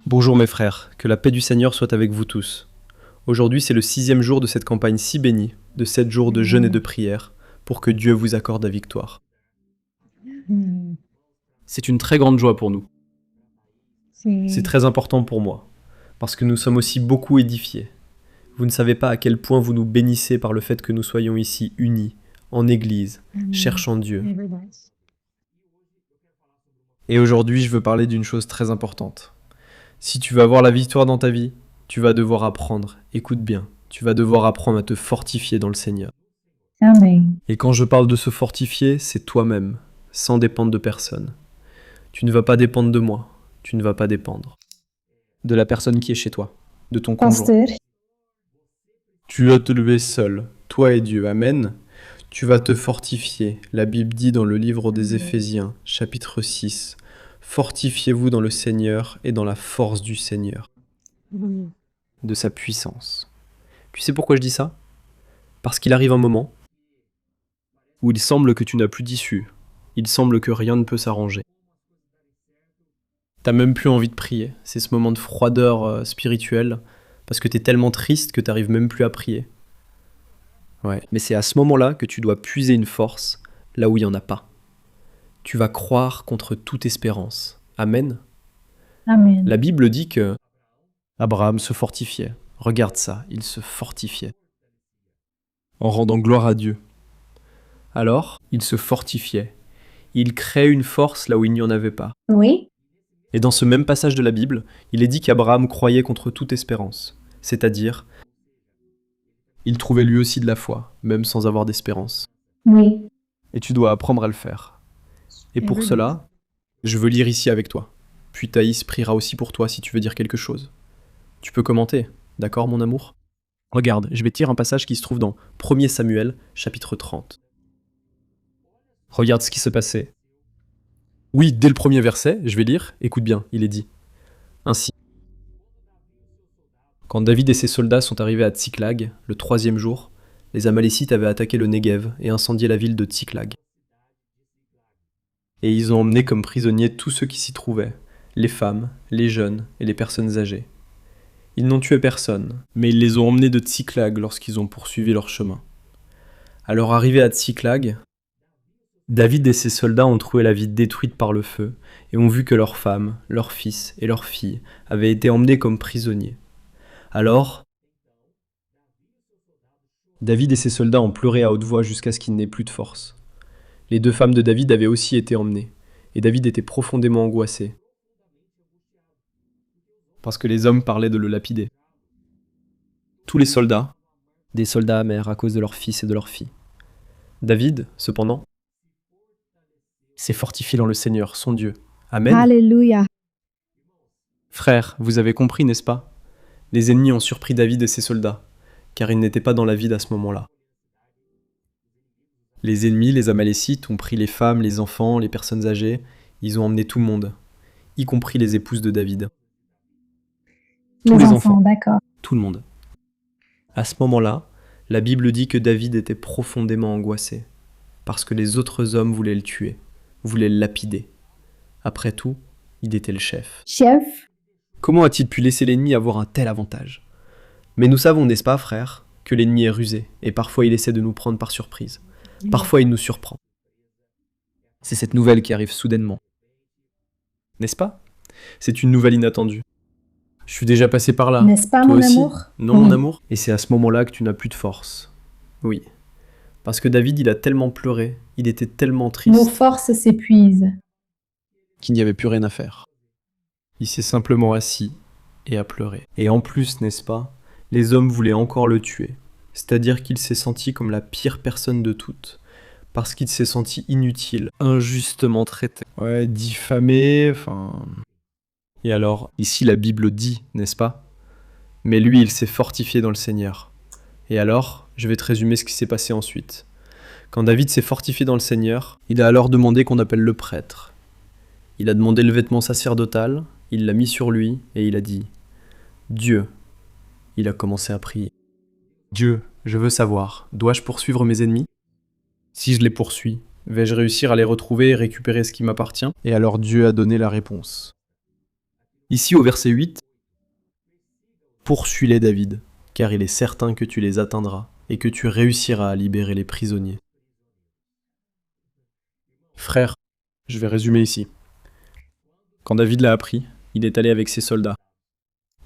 Bonjour mes frères, que la paix du Seigneur soit avec vous tous. Aujourd'hui c'est le 6e jour de cette campagne si bénie, de 7 jours de jeûne et de prière, pour que Dieu vous accorde la victoire. C'est une très grande joie pour nous. C'est très important pour moi, parce que nous sommes aussi beaucoup édifiés. Vous ne savez pas à quel point vous nous bénissez par le fait que nous soyons ici unis, en Église, cherchant Dieu. Et aujourd'hui je veux parler d'une chose très importante. Si tu veux avoir la victoire dans ta vie, tu vas devoir apprendre, écoute bien, tu vas devoir apprendre à te fortifier dans le Seigneur. Amen. Et quand je parle de se fortifier, c'est toi-même, sans dépendre de personne. Tu ne vas pas dépendre de moi, tu ne vas pas dépendre de la personne qui est chez toi, de ton conjoint. Pastor, Tu vas te lever seul, toi et Dieu, amen. Tu vas te fortifier. La Bible dit dans le livre des Éphésiens, chapitre 6, fortifiez-vous dans le Seigneur et dans la force du Seigneur, de sa puissance. Tu sais pourquoi je dis ça? Parce qu'il arrive un moment où il semble que tu n'as plus d'issue. Il semble que rien ne peut s'arranger. T'as même plus envie de prier. C'est ce moment de froideur spirituelle, parce que t'es tellement triste que t'arrives même plus à prier. Ouais, mais c'est à ce moment-là que tu dois puiser une force, là où il n'y en a pas. Tu vas croire contre toute espérance. Amen. Amen. La Bible dit que Abraham se fortifiait. Regarde ça, il se fortifiait. En rendant gloire à Dieu. Alors, il se fortifiait. Il crée une force là où il n'y en avait pas. Oui. Et dans ce même passage de la Bible, il est dit qu'Abraham croyait contre toute espérance. C'est-à-dire, il trouvait lui aussi de la foi, même sans avoir d'espérance. Oui. Et tu dois apprendre à le faire. Et pour cela, je veux lire ici avec toi. Puis Thaïs priera aussi pour toi si tu veux dire quelque chose. Tu peux commenter, d'accord mon amour? Regarde, je vais te lire un passage qui se trouve dans 1er Samuel, chapitre 30. Regarde ce qui se passait. Oui, dès le premier verset, je vais lire, écoute bien, il est dit. Ainsi. Quand David et ses soldats sont arrivés à Tsiklag, le 3e jour, les Amalécites avaient attaqué le Negev et incendié la ville de Tsiklag. Et ils ont emmené comme prisonniers tous ceux qui s'y trouvaient, les femmes, les jeunes et les personnes âgées. Ils n'ont tué personne, mais ils les ont emmenés de Tsiklag lorsqu'ils ont poursuivi leur chemin. À leur arrivée à Tsiklag, David et ses soldats ont trouvé la ville détruite par le feu et ont vu que leurs femmes, leurs fils et leurs filles avaient été emmenés comme prisonniers. Alors, David et ses soldats ont pleuré à haute voix jusqu'à ce qu'il n'ait plus de force. Les 2 femmes de David avaient aussi été emmenées, et David était profondément angoissé, parce que les hommes parlaient de le lapider. Tous les soldats, des soldats amers à cause de leurs fils et de leurs filles. David, cependant, s'est fortifié dans le Seigneur, son Dieu. Amen. Alléluia. Frères, vous avez compris, n'est-ce pas? Les ennemis ont surpris David et ses soldats, car ils n'étaient pas dans la ville à ce moment-là. Les ennemis, les Amalécites, ont pris les femmes, les enfants, les personnes âgées, ils ont emmené tout le monde, y compris les épouses de David. Tous les enfants, d'accord. tout le monde. À ce moment-là, la Bible dit que David était profondément angoissé, parce que les autres hommes voulaient le tuer, voulaient le lapider. Après tout, il était le chef. Chef. Comment a-t-il pu laisser l'ennemi avoir un tel avantage? Mais nous savons, n'est-ce pas, frère, que l'ennemi est rusé, et parfois il essaie de nous prendre par surprise. Parfois il nous surprend. C'est cette nouvelle qui arrive soudainement. N'est-ce pas? C'est une nouvelle inattendue. Je suis déjà passé par là. N'est-ce pas, Toi mon aussi? amour? Non, mon amour? Et c'est à ce moment-là que tu n'as plus de force. Oui. Parce que David, il a tellement pleuré, il était tellement Nos triste, forces s'épuisent. qu'il n'y avait plus rien à faire. Il s'est simplement assis et a pleuré. Et en plus, n'est-ce pas, les hommes voulaient encore le tuer. C'est-à-dire qu'il s'est senti comme la pire personne de toutes. Parce qu'il s'est senti inutile, injustement traité. Ouais, diffamé, enfin... Et alors, ici la Bible dit, n'est-ce pas? Mais lui, il s'est fortifié dans le Seigneur. Et alors, je vais te résumer ce qui s'est passé ensuite. Quand David s'est fortifié dans le Seigneur, il a alors demandé qu'on appelle le prêtre. Il a demandé le vêtement sacerdotal, il l'a mis sur lui, et il a dit « Dieu ». Il a commencé à prier. « Dieu, je veux savoir, dois-je poursuivre mes ennemis? Si je les poursuis, vais-je réussir à les retrouver et récupérer ce qui m'appartient ?» Et alors Dieu a donné la réponse. Ici au verset 8, poursuis-les David, car il est certain que tu les atteindras et que tu réussiras à libérer les prisonniers. Frère, je vais résumer ici. Quand David l'a appris, il est allé avec ses soldats.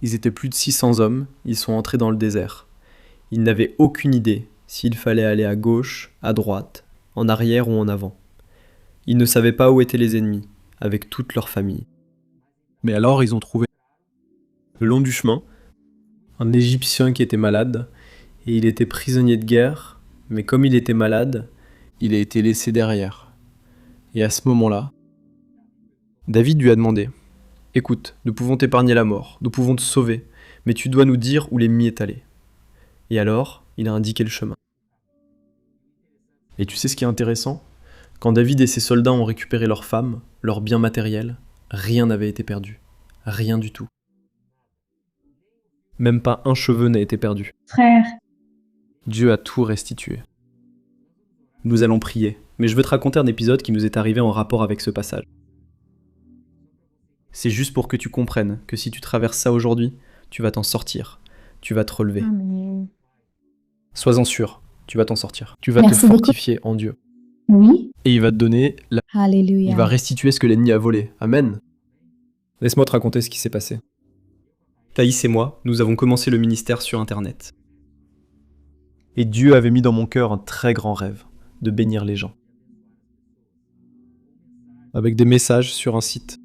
Ils étaient plus de 600 hommes, ils sont entrés dans le désert. Ils n'avaient aucune idée s'il fallait aller à gauche, à droite, en arrière ou en avant. Ils ne savaient pas où étaient les ennemis, avec toute leur famille. Mais alors ils ont trouvé, le long du chemin, un Égyptien qui était malade, et il était prisonnier de guerre, mais comme il était malade, il a été laissé derrière. Et à ce moment-là, David lui a demandé « Écoute, nous pouvons t'épargner la mort, nous pouvons te sauver, mais tu dois nous dire où l'ennemi est allé. » Et alors, il a indiqué le chemin. Et tu sais ce qui est intéressant ? Quand David et ses soldats ont récupéré leurs femmes, leurs biens matériels, rien n'avait été perdu. Rien du tout. Même pas un cheveu n'a été perdu. Frère, Dieu a tout restitué. Nous allons prier, mais je veux te raconter un épisode qui nous est arrivé en rapport avec ce passage. C'est juste pour que tu comprennes que si tu traverses ça aujourd'hui, tu vas t'en sortir. Tu vas te relever. Amen. Sois-en sûr, tu vas t'en sortir. Tu vas Merci te beaucoup. fortifier en Dieu. Oui, Et il va te donner, il Alléluia. va restituer ce que l'ennemi a volé. Amen. Laisse-moi te raconter ce qui s'est passé. Thaïs et moi, nous avons commencé le ministère sur Internet. Et Dieu avait mis dans mon cœur un très grand rêve, de bénir les gens. Avec des messages sur un site.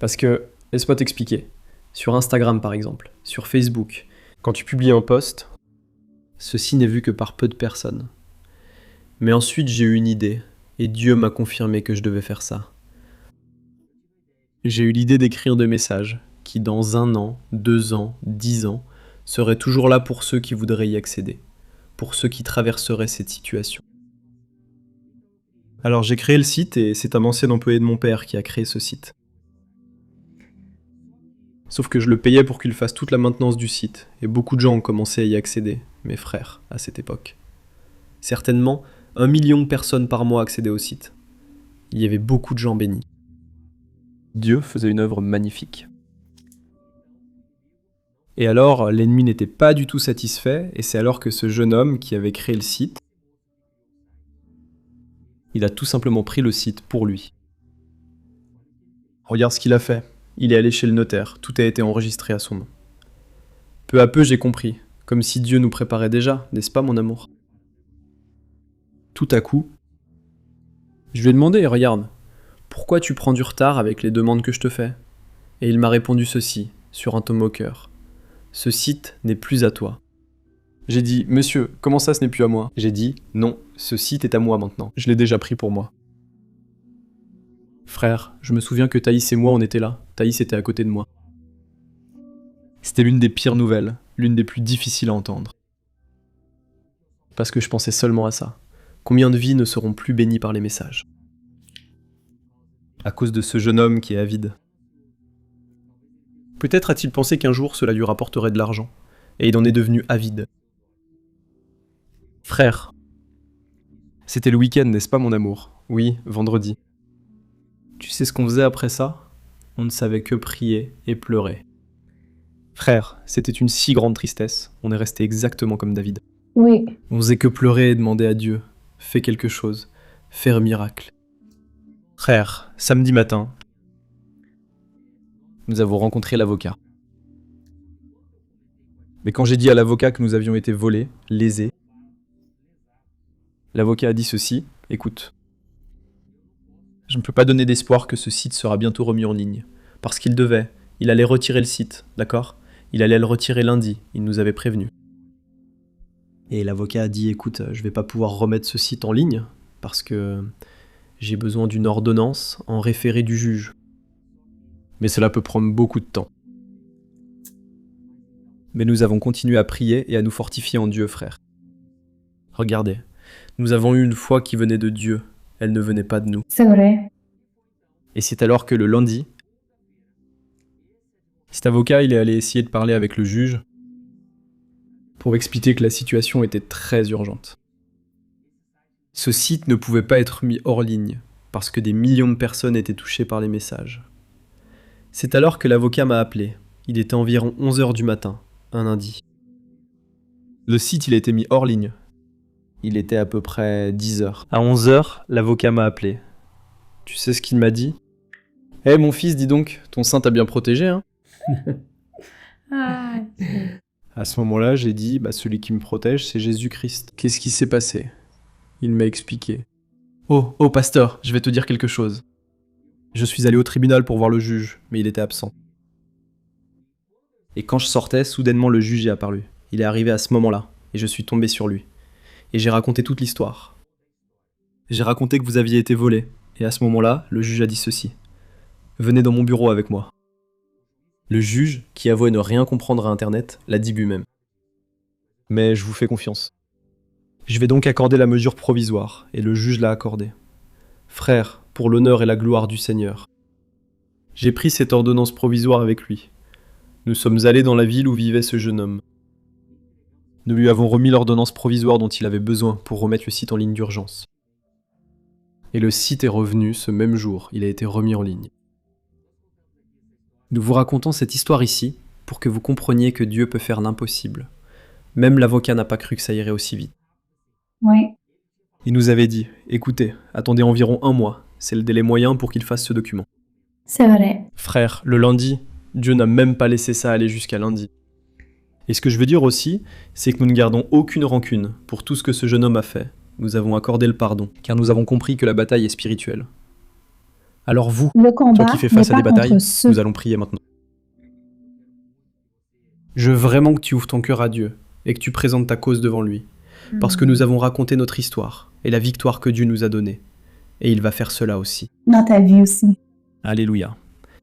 Parce que, laisse-moi t'expliquer, sur Instagram par exemple, sur Facebook, quand tu publies un post, ceci n'est vu que par peu de personnes. Mais ensuite j'ai eu une idée, et Dieu m'a confirmé que je devais faire ça. J'ai eu l'idée d'écrire des messages qui dans 1 an, 2 ans, 10 ans, seraient toujours là pour ceux qui voudraient y accéder, pour ceux qui traverseraient cette situation. Alors j'ai créé le site et c'est un ancien employé de mon père qui a créé ce site. Sauf que je le payais pour qu'il fasse toute la maintenance du site, et beaucoup de gens ont commencé à y accéder, mes frères, à cette époque. Certainement, 1 million de personnes par mois accédaient au site. Il y avait beaucoup de gens bénis. Dieu faisait une œuvre magnifique. Et alors, l'ennemi n'était pas du tout satisfait, et c'est alors que ce jeune homme qui avait créé le site, il a tout simplement pris le site pour lui. Regarde ce qu'il a fait. Il est allé chez le notaire, tout a été enregistré à son nom. Peu à peu, j'ai compris, comme si Dieu nous préparait déjà, n'est-ce pas mon amour ? Tout à coup, je lui ai demandé, regarde, pourquoi tu prends du retard avec les demandes que je te fais ? Et il m'a répondu ceci, sur un ton moqueur. Ce site n'est plus à toi. J'ai dit, monsieur, comment ça ce n'est plus à moi ? J'ai dit, non, ce site est à moi maintenant, je l'ai déjà pris pour moi. Frère, je me souviens que Thaïs et moi on était là, Thaïs était à côté de moi. C'était l'une des pires nouvelles, l'une des plus difficiles à entendre. Parce que je pensais seulement à ça. Combien de vies ne seront plus bénies par les messages ? À cause de ce jeune homme qui est avide. Peut-être a-t-il pensé qu'un jour cela lui rapporterait de l'argent, et il en est devenu avide. Frère, c'était le week-end, n'est-ce pas mon amour ? Oui, vendredi. Tu sais ce qu'on faisait après ça ? On ne savait que prier et pleurer. Frère, c'était une si grande tristesse, on est resté exactement comme David. oui, On faisait que pleurer et demander à Dieu, fais quelque chose, fais un miracle. Frère, samedi matin, nous avons rencontré l'avocat. Mais quand j'ai dit à l'avocat que nous avions été volés, lésés, l'avocat a dit ceci, écoute, je ne peux pas donner d'espoir que ce site sera bientôt remis en ligne, parce qu'il allait retirer le site, d'accord ? Il allait le retirer lundi, il nous avait prévenus. Et l'avocat a dit, écoute, je vais pas pouvoir remettre ce site en ligne, parce que j'ai besoin d'une ordonnance en référé du juge. Mais cela peut prendre beaucoup de temps. Mais nous avons continué à prier et à nous fortifier en Dieu, frère. Regardez, nous avons eu une foi qui venait de Dieu, elle ne venait pas de nous. c'est vrai. Et c'est alors que le lundi, cet avocat il est allé essayer de parler avec le juge pour expliquer que la situation était très urgente. Ce site ne pouvait pas être mis hors ligne, parce que des millions de personnes étaient touchées par les messages. C'est alors que l'avocat m'a appelé. Il était environ 11 h du matin, un lundi. Le site, il a été mis hors ligne. Il était à peu près 10 h. À 11 h, l'avocat m'a appelé. Tu sais ce qu'il m'a dit ? Eh mon fils, dis donc, ton sein t'a bien protégé, hein ? Ah, À ce moment-là, j'ai dit, celui qui me protège, c'est Jésus-Christ. Qu'est-ce qui s'est passé ? Il m'a expliqué. Oh, pasteur, je vais te dire quelque chose. Je suis allé au tribunal pour voir le juge, mais il était absent. Et quand je sortais, soudainement le juge est apparu. Il est arrivé à ce moment-là, et je suis tombé sur lui. Et j'ai raconté toute l'histoire. J'ai raconté que vous aviez été volé, et à ce moment-là, le juge a dit ceci. Venez dans mon bureau avec moi. Le juge, qui avouait ne rien comprendre à Internet, l'a dit lui-même. Mais je vous fais confiance. Je vais donc accorder la mesure provisoire, et le juge l'a accordée. Frère, pour l'honneur et la gloire du Seigneur. J'ai pris cette ordonnance provisoire avec lui. Nous sommes allés dans la ville où vivait ce jeune homme. Nous lui avons remis l'ordonnance provisoire dont il avait besoin pour remettre le site en ligne d'urgence. Et le site est revenu ce même jour, il a été remis en ligne. Nous vous racontons cette histoire ici pour que vous compreniez que Dieu peut faire l'impossible. Même l'avocat n'a pas cru que ça irait aussi vite. oui. Il nous avait dit, écoutez, attendez environ 1 mois, c'est le délai moyen pour qu'il fasse ce document. C'est vrai. Frère, le lundi, Dieu n'a même pas laissé ça aller jusqu'à lundi. Et ce que je veux dire aussi, c'est que nous ne gardons aucune rancune pour tout ce que ce jeune homme a fait. Nous avons accordé le pardon, car nous avons compris que la bataille est spirituelle. Alors vous, Le combat toi qui fais face n'est à des pas batailles, contre ceux. nous allons prier maintenant. Je veux vraiment que tu ouvres ton cœur à Dieu et que tu présentes ta cause devant lui. Parce que nous avons raconté notre histoire et la victoire que Dieu nous a donnée. Et il va faire cela aussi. Dans ta vie aussi. Alléluia.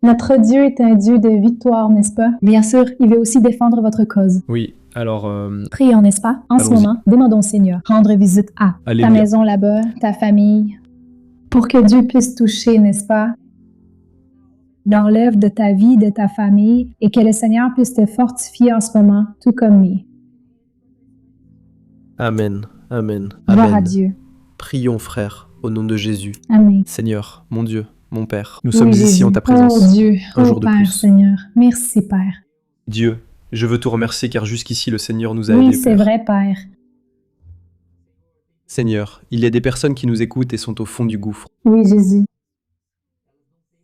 Notre Dieu est un Dieu de victoire, n'est-ce pas? Bien sûr, il veut aussi défendre votre cause. Oui, alors... Prions, n'est-ce pas? En ce Allons-y. moment, demandons au Seigneur, rendre visite à ta Alléluia. maison là-bas, ta famille, pour que Dieu puisse toucher, n'est-ce pas? Dans l'œuvre de ta vie, de ta famille, et que le Seigneur puisse te fortifier en ce moment, tout comme lui. Amen, amen, Gloire à amen. Dieu. Prions, frères, au nom de Jésus. Amen. Seigneur, mon Dieu, mon Père, nous Oui, sommes ici Jésus. en ta présence. Oh Dieu, un jour de Père, plus. Seigneur. Merci, Père. Dieu, je veux te remercier car jusqu'ici le Seigneur nous a Oui, aidés, c'est Père. vrai, Père. Seigneur, il y a des personnes qui nous écoutent et sont au fond du gouffre. Oui, Jésus.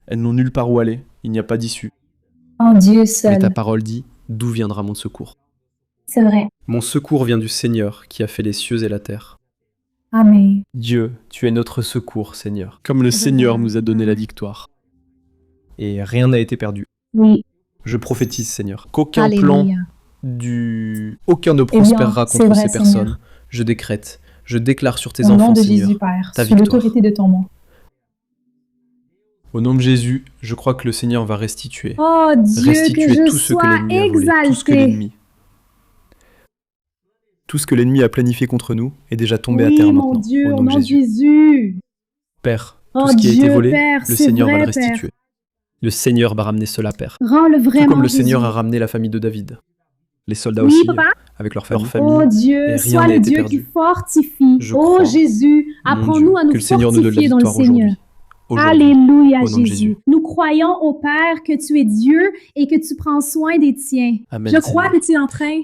Elles n'ont nulle part où aller, il n'y a pas d'issue. En Dieu Mais seul. ta parole dit, d'où viendra mon secours? C'est vrai. Mon secours vient du Seigneur qui a fait les cieux et la terre. Amen. Dieu, tu es notre secours, Seigneur. Comme le Seigneur nous a donné la victoire. Et rien n'a été perdu. Oui. Je prophétise, Seigneur, qu'aucun plan Alléluia. aucun ne Eh bien, prospérera c'est contre vrai, ces personnes. Seigneur. Je décrète, je déclare sur tes Au nom enfants, de Seigneur, Jésus, Père, ta sous victoire. l'autorité de ton nom. Au nom de Jésus, je crois que le Seigneur va restituer. Oh Dieu, Restituer que je tout ce que sois l'ennemi a volé, tout ce que exalté. l'ennemi... Tout ce que l'ennemi a planifié contre nous est déjà tombé à Oui, terre mon maintenant, Dieu, au au nom de nom de Jésus. Jésus. Père, Oh tout ce qui a été Dieu, volé, Père, le c'est Seigneur va vrai, le restituer. Le Seigneur va ramener cela, Père. Rends-le Tout vraiment, comme le Jésus. Seigneur a ramené la famille de David. Les soldats Oui, aussi, papa. avec leur Oh famille. Dieu, et rien sois n'a le été Dieu perdu. qui fortifie. Je Oh crois, Jésus, Mon apprends-nous Dieu, à nous que le Seigneur nous donne la fortifier dans le victoire Seigneur. aujourd'hui. Alléluia, au nom de Jésus. Jésus. Nous croyons au Père que tu es Dieu et que tu prends soin des tiens. Amen, Je crois Seigneur. que tu es en train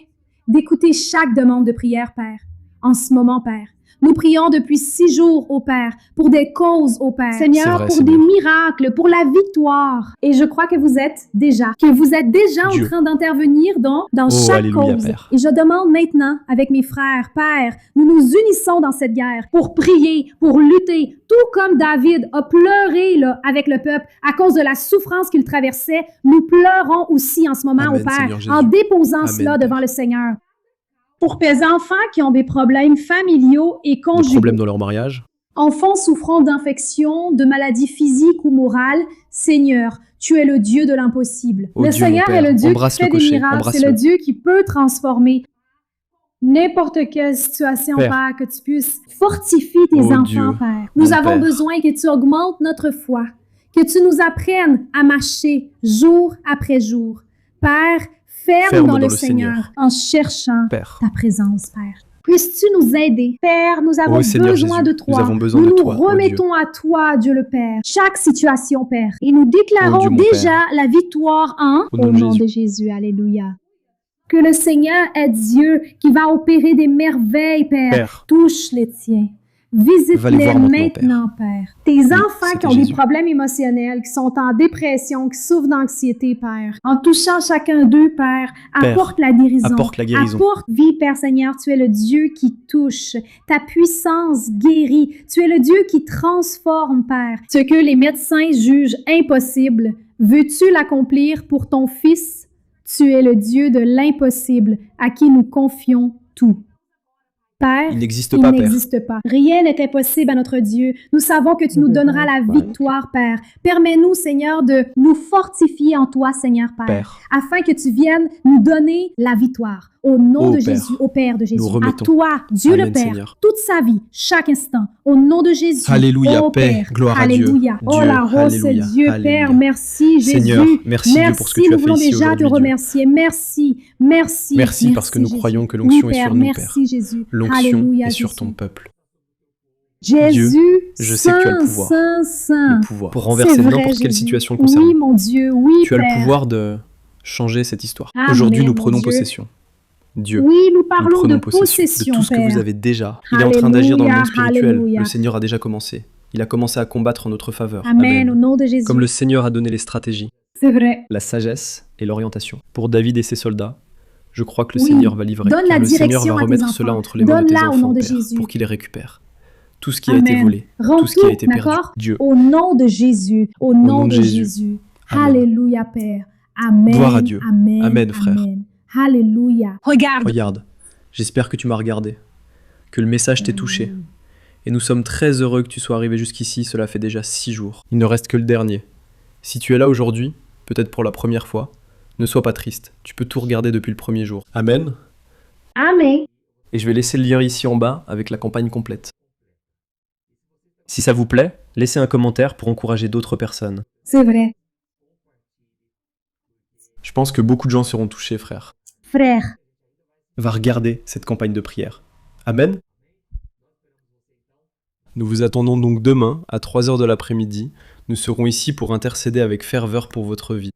d'écouter chaque demande de prière, Père, en ce moment, Père. Nous prions depuis 6 jours au Père, pour des causes au Père. C'est Seigneur, vrai, pour Seigneur. des miracles, pour la victoire. Et je crois que vous êtes déjà en Dieu. train d'intervenir dans Oh, chaque alléluia, cause. Père. Et je demande maintenant, avec mes frères, Père, nous nous unissons dans cette guerre pour prier, pour lutter, tout comme David a pleuré là, avec le peuple à cause de la souffrance qu'il traversait. Nous pleurons aussi en ce moment Amen, au Père, Seigneur Jésus. en déposant Amen, cela Père. devant le Seigneur. Pour tes enfants qui ont des problèmes familiaux et Des conjugaux, problèmes dans leur mariage. enfants souffrant d'infections, de maladies physiques ou morales, Seigneur, tu es le Dieu de l'impossible. Oh le Dieu, mon Seigneur Père, est le Dieu embrasse qui fait le des cocher, miracles, c'est embrasse-le. le Dieu qui peut transformer n'importe quelle situation, Père. Père, que tu puisses fortifier tes Oh enfants, Dieu, Père. Nous mon avons Père. besoin que tu augmentes notre foi, que tu nous apprennes à marcher jour après jour. Père, ferme dans le Seigneur en cherchant Père. ta présence, Père. Puisses-tu nous aider? Père, nous avons Ô Seigneur besoin Jésus, de toi. nous avons besoin Nous de nous toi, ô remettons à toi, Dieu le Père, chaque situation, Père. Et nous déclarons Dieu, mon déjà la victoire Au nom de Jésus. Alléluia. Que le Seigneur est Dieu qui va opérer des merveilles, Père. Père. Touche les tiens. Va les Visite-les voir maintenant, maintenant, Père. Tes enfants qui c'était ont des Jésus. problèmes émotionnels, qui sont en dépression, qui souffrent d'anxiété, Père. En touchant chacun d'eux, Père, apporte la guérison. apporte la guérison. Apporte vie, Père Seigneur. Tu es le Dieu qui touche. Ta puissance guérit. Tu es le Dieu qui transforme, Père. Ce que les médecins jugent impossible, veux-tu l'accomplir pour ton Fils? Tu es le Dieu de l'impossible, à qui nous confions tout. Père, Il n'existe pas, Père. n'existe pas. Rien n'est impossible à notre Dieu. Nous savons que tu nous donneras la victoire, Père. Permets-nous, Seigneur, de nous fortifier en toi, Seigneur, Père, afin que tu viennes nous donner la victoire. Au nom de Père, Jésus, au Père de Jésus, à remettons. toi, Dieu Amen, le Père, Seigneur. toute sa vie, chaque instant, au nom de Jésus. Alléluia, ô paix, Père. gloire à Dieu. Alléluia. Oh Dieu, la rose, c'est alléluia, Dieu, alléluia. Père, merci Jésus. Seigneur, merci Dieu pour ce que tu as nous fait voulons ici déjà te aujourd'hui, Dieu. remercier. Merci, merci. Merci parce que nous Jésus. croyons que l'onction Oui, est sur Père, nous, merci Jésus. L'onction Alléluia, est sur Jésus. ton peuple. Jésus, je sais que tu as le pouvoir. Saint, Saint. Le pouvoir pour renverser C'est vrai, n'importe quelle Jésus. situation concernée. Oui, mon Dieu, oui, Tu as Père. le pouvoir de changer cette histoire. Amen, Aujourd'hui, nous mon prenons Dieu. possession. Dieu, Oui, nous nous parlons prenons de possession de tout ce que Père. vous avez déjà. Il est en train d'agir dans le monde spirituel. Alléluia. Le Seigneur a déjà commencé. Il a commencé à combattre en notre faveur. Amen, au nom de Jésus. Comme le Seigneur a donné les stratégies, C'est vrai. la sagesse et l'orientation pour David et ses soldats, je crois que le Oui. Seigneur va livrer. Donne car la le Seigneur direction va à tes remettre enfants. cela entre les mains de tes Donne-la au nom enfants, de Père, Jésus. pour qu'ils les récupèrent. Tout ce qui a été Amen. volé, Rends tout ce qui a été perdu. d'accord? Dieu, Au nom de Jésus. Au nom nom de de Jésus. Jésus. Amen. Alléluia, Père. Amen. Gloire à Dieu. Amen. Amen, frère. Amen. Alléluia. regarde, j'espère que tu m'as regardé, que le message t'ait touché. Et nous sommes très heureux que tu sois arrivé jusqu'ici, cela fait déjà 6 jours. Il ne reste que le dernier. Si tu es là aujourd'hui, peut-être pour la première fois, ne sois pas triste, tu peux tout regarder depuis le premier jour. Amen. Amen. Et je vais laisser le lien ici en bas avec la campagne complète. Si ça vous plaît, laissez un commentaire pour encourager d'autres personnes. C'est vrai. Je pense que beaucoup de gens seront touchés, frère. Frère. Va regarder cette campagne de prière. Amen. Nous vous attendons donc demain à 3h de l'après-midi. Nous serons ici pour intercéder avec ferveur pour votre vie.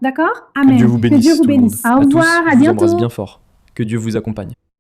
D'accord? Amen. Que Dieu vous bénisse. Que Dieu vous tout le monde. bénisse. Au À tous, revoir, à je vous embrasse bientôt. bien fort. Que Dieu vous accompagne.